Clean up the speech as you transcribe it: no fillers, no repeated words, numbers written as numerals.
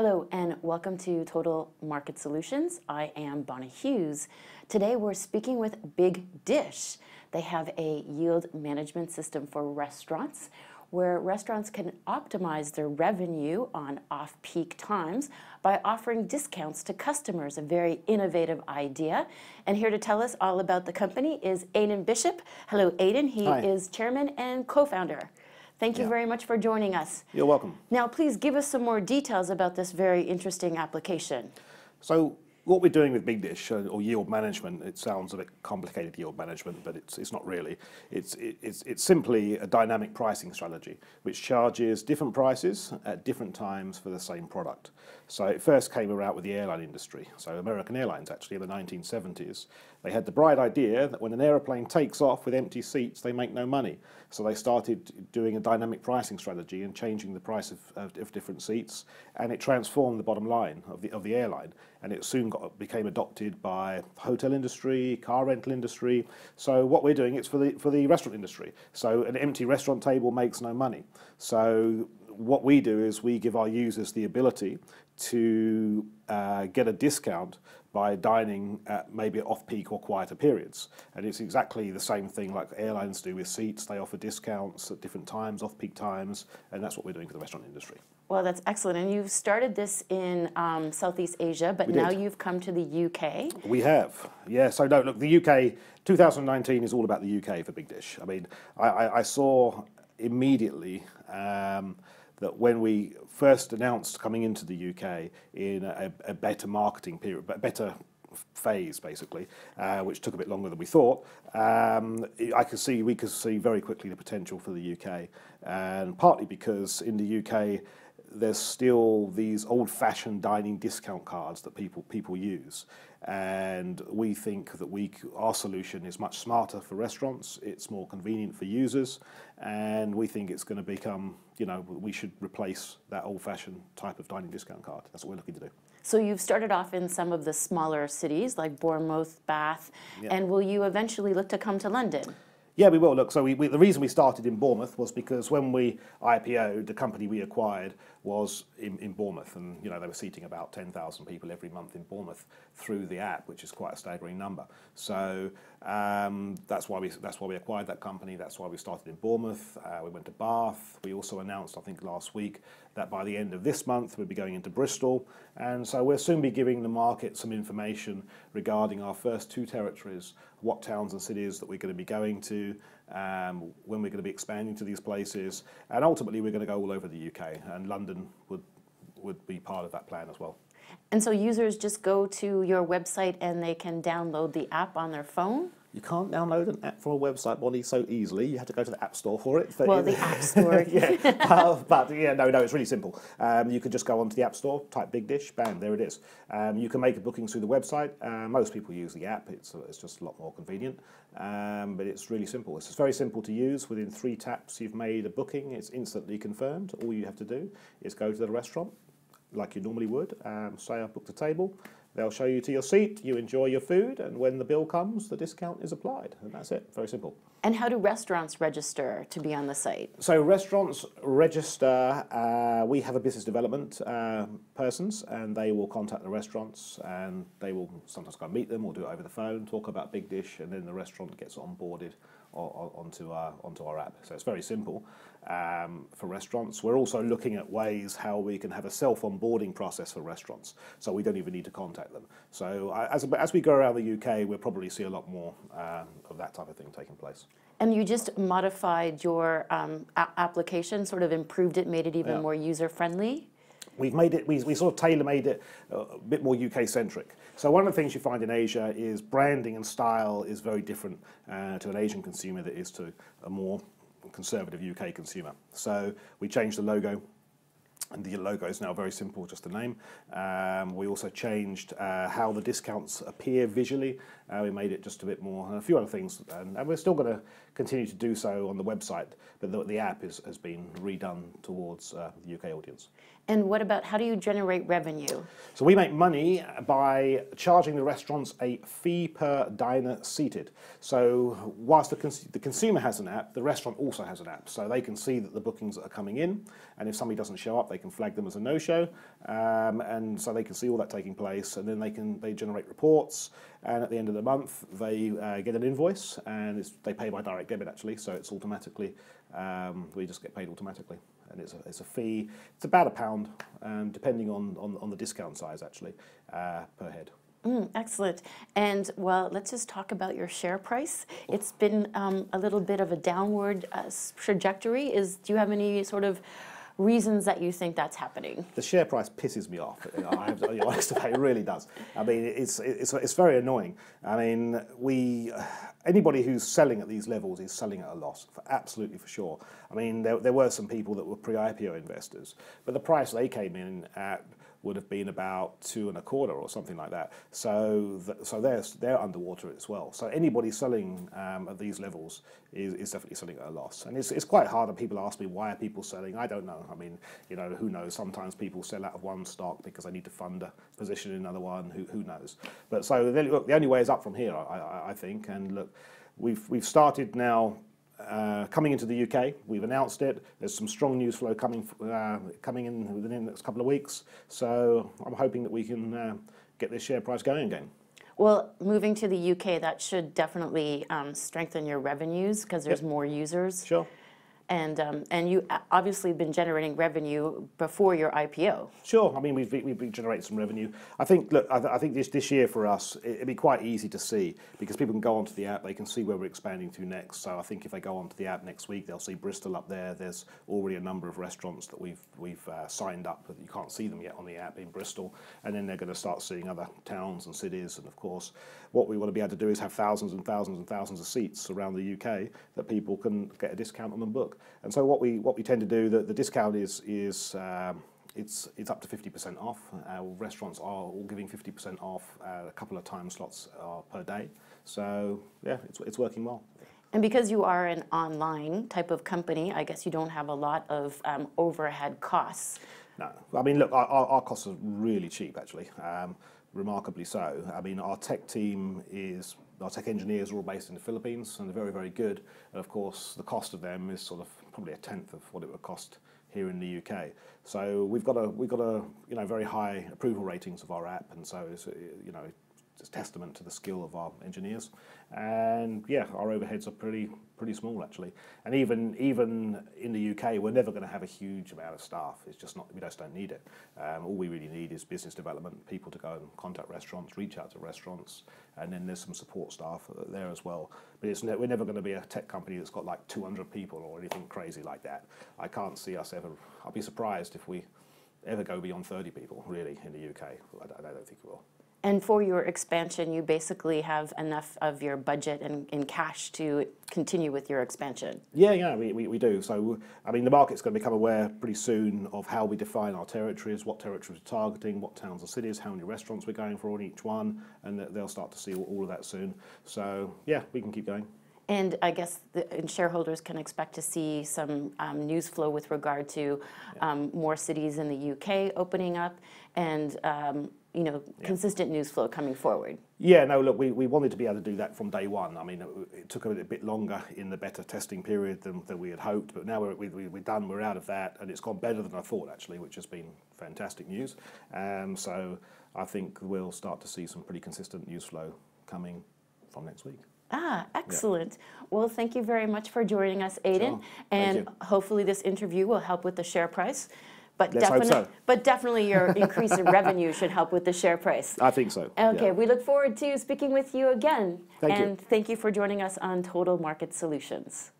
Hello and welcome to Total Market Solutions. I am Bonnie Hughes. Today we're speaking with Big Dish. They have a yield management system for restaurants where restaurants can optimize their revenue on off-peak times by offering discounts to customers, a very innovative idea. And here to tell us all about the company is Aidan Bishop. Hello, Aidan. He is chairman and co-founder. Thank you very much for joining us. You're welcome. Now, please give us some more details about this very interesting application. So what we're doing with Big Dish, or yield management, it sounds a bit complicated, yield management, but it's not really. It's simply a dynamic pricing strategy, which charges different prices at different times for the same product. So it first came around with the airline industry. So American Airlines, actually, in the 1970s, they had the bright idea that when an aeroplane takes off with empty seats, they make no money. So they started doing a dynamic pricing strategy and changing the price of different seats, and it transformed the bottom line of the airline. And it soon became adopted by the hotel industry, car rental industry. So what we're doing is for the restaurant industry. So an empty restaurant table makes no money. So what we do is we give our users the ability to get a discount by dining at maybe off-peak or quieter periods. And it's exactly the same thing like airlines do with seats. They offer discounts at different times, off-peak times, and that's what we're doing for the restaurant industry. Well, that's excellent. And you've started this in Southeast Asia, but now you've come to the UK. We have, yeah. So no, look, the UK, 2019 is all about the UK for Big Dish. I mean, I saw immediately that when we first announced coming into the UK in a better marketing period, but better phase basically, which took a bit longer than we thought, we could see very quickly the potential for the UK, and partly because in the UK there's still these old-fashioned dining discount cards that people use, and we think that our solution is much smarter for restaurants. It's more convenient for users, and we think it's going to become, we should replace that old-fashioned type of dining discount card. That's what we're looking to do. So you've started off in some of the smaller cities like Bournemouth, Bath, and will you eventually look to come to London? Yeah, we will. Look, so the reason we started in Bournemouth was because when we IPO'd, the company we acquired was in Bournemouth, and they were seating about 10,000 people every month in Bournemouth through the app, which is quite a staggering number. So that's why we acquired that company. That's why we started in Bournemouth. We went to Bath. We also announced, I think last week, that by the end of this month we'll be going into Bristol, and so we'll soon be giving the market some information regarding our first two territories, what towns and cities that we're going to be going to, when we're going to be expanding to these places, and ultimately we're going to go all over the UK, and London would be part of that plan as well. And so users just go to your website and they can download the app on their phone? You can't download an app from a website, Bonnie, so easily. You have to go to the App Store for it. Well, the App Store. But yeah, no, it's really simple. You can just go onto the App Store, type Big Dish, bam, there it is. You can make a booking through the website. Most people use the app. It's just a lot more convenient. But it's really simple. It's very simple to use. Within 3 taps, you've made a booking. It's instantly confirmed. All you have to do is go to the restaurant, like you normally would. Say I've booked a table. They'll show you to your seat, you enjoy your food, and when the bill comes, the discount is applied. And that's it, very simple. And how do restaurants register to be on the site? So restaurants register, we have a business development persons, and they will contact the restaurants, and they will sometimes go and meet them or do it over the phone, talk about Big Dish, and then the restaurant gets onboarded onto our app. So it's very simple for restaurants. We're also looking at ways how we can have a self-onboarding process for restaurants, so we don't even need to contact them. So as we go around the UK, we'll probably see a lot more of that type of thing taking place. And you just modified your application, sort of improved it, made it even more user-friendly? We've made it, we sort of tailor-made it a bit more UK-centric. So one of the things you find in Asia is branding and style is very different to an Asian consumer that is to a more conservative UK consumer. So we changed the logo, and the logo is now very simple, just a name. We also changed how the discounts appear visually. We made it just a bit more, and a few other things, and we're still going to continue to do so on the website, but the app has been redone towards the UK audience. And what about, how do you generate revenue? So we make money by charging the restaurants a fee per diner seated. So whilst the consumer has an app, the restaurant also has an app. So they can see that the bookings that are coming in, and if somebody doesn't show up, they can flag them as a no-show, and so they can see all that taking place, and then they generate reports, and at the end of the month they get an invoice, and they pay by direct debit actually, so it's automatically, we just get paid automatically, and it's a fee. It's about £1, depending on the discount size actually, per head. Excellent. And well, let's just talk about your share price. It's been a little bit of a downward trajectory. Do you have any sort of reasons that you think that's happening? The share price pisses me off. I have to be honest, it really does. I mean, it's very annoying. I mean, anybody who's selling at these levels is selling at a loss, absolutely for sure. I mean, there were some people that were pre-IPO investors, but the price they came in at would have been about 2.25 or something like that. So they're underwater as well. So anybody selling at these levels is definitely selling at a loss. And it's quite hard. And people ask me, why are people selling? I don't know. I mean, who knows? Sometimes people sell out of one stock because they need to fund a position in another one. Who knows? But so look, the only way is up from here, I think. And look, we've started now. Coming into the UK, we've announced it. There's some strong news flow coming in within the next couple of weeks. So I'm hoping that we can get this share price going again. Well, moving to the UK, that should definitely strengthen your revenues because there's more users. Sure. And you obviously been generating revenue before your IPO. Sure. I mean, we've been generating some revenue. I think. Look, I think this year for us, it'd be quite easy to see because people can go onto the app. They can see where we're expanding to next. So I think if they go onto the app next week, they'll see Bristol up there. There's already a number of restaurants that we've signed up, but you can't see them yet on the app in Bristol. And then they're going to start seeing other towns and cities. And of course, what we want to be able to do is have thousands and thousands and thousands of seats around the UK that people can get a discount on and book. And so what we tend to do, the discount is it's up to 50% off. Restaurants are all giving 50% off. A couple of time slots per day. So yeah, it's working well. And because you are an online type of company, I guess you don't have a lot of overhead costs. No, I mean, look, our costs are really cheap actually. Remarkably so. I mean, our tech engineers are all based in the Philippines, and they're very, very good. And of course, the cost of them is sort of probably a tenth of what it would cost here in the UK. So we've got a very high approval ratings of our app, and so it's it's testament to the skill of our engineers. And yeah, our overheads are pretty small actually. And even in the UK, we're never going to have a huge amount of staff. It's just not, we just don't need it. All we really need is business development, people to go and contact restaurants, reach out to restaurants, and then there's some support staff there as well. But we're never going to be a tech company that's got like 200 people or anything crazy like that. I can't see us ever. I'll be surprised if we ever go beyond 30 people really in the UK. I don't think we will. And for your expansion, you basically have enough of your budget in cash to continue with your expansion. Yeah, we do. So, I mean, the market's going to become aware pretty soon of how we define our territories, what territories we're targeting, what towns and cities, how many restaurants we're going for in each one, and they'll start to see all of that soon. So, yeah, we can keep going. And I guess shareholders can expect to see some news flow with regard to more cities in the UK opening up and consistent news flow coming forward. Yeah, no, look, we wanted to be able to do that from day one. I mean, it took a bit longer in the beta testing period than we had hoped, but now we're done, we're out of that, and it's gone better than I thought, actually, which has been fantastic news. So I think we'll start to see some pretty consistent news flow coming from next week. Ah, excellent. Yeah. Well, thank you very much for joining us, Aidan. Sure. And hopefully this interview will help with the share price. But Let's hope so. But definitely your increase in revenue should help with the share price. I think so. Okay, yeah. We look forward to speaking with you again. Thank you. And thank you for joining us on Total Market Solutions.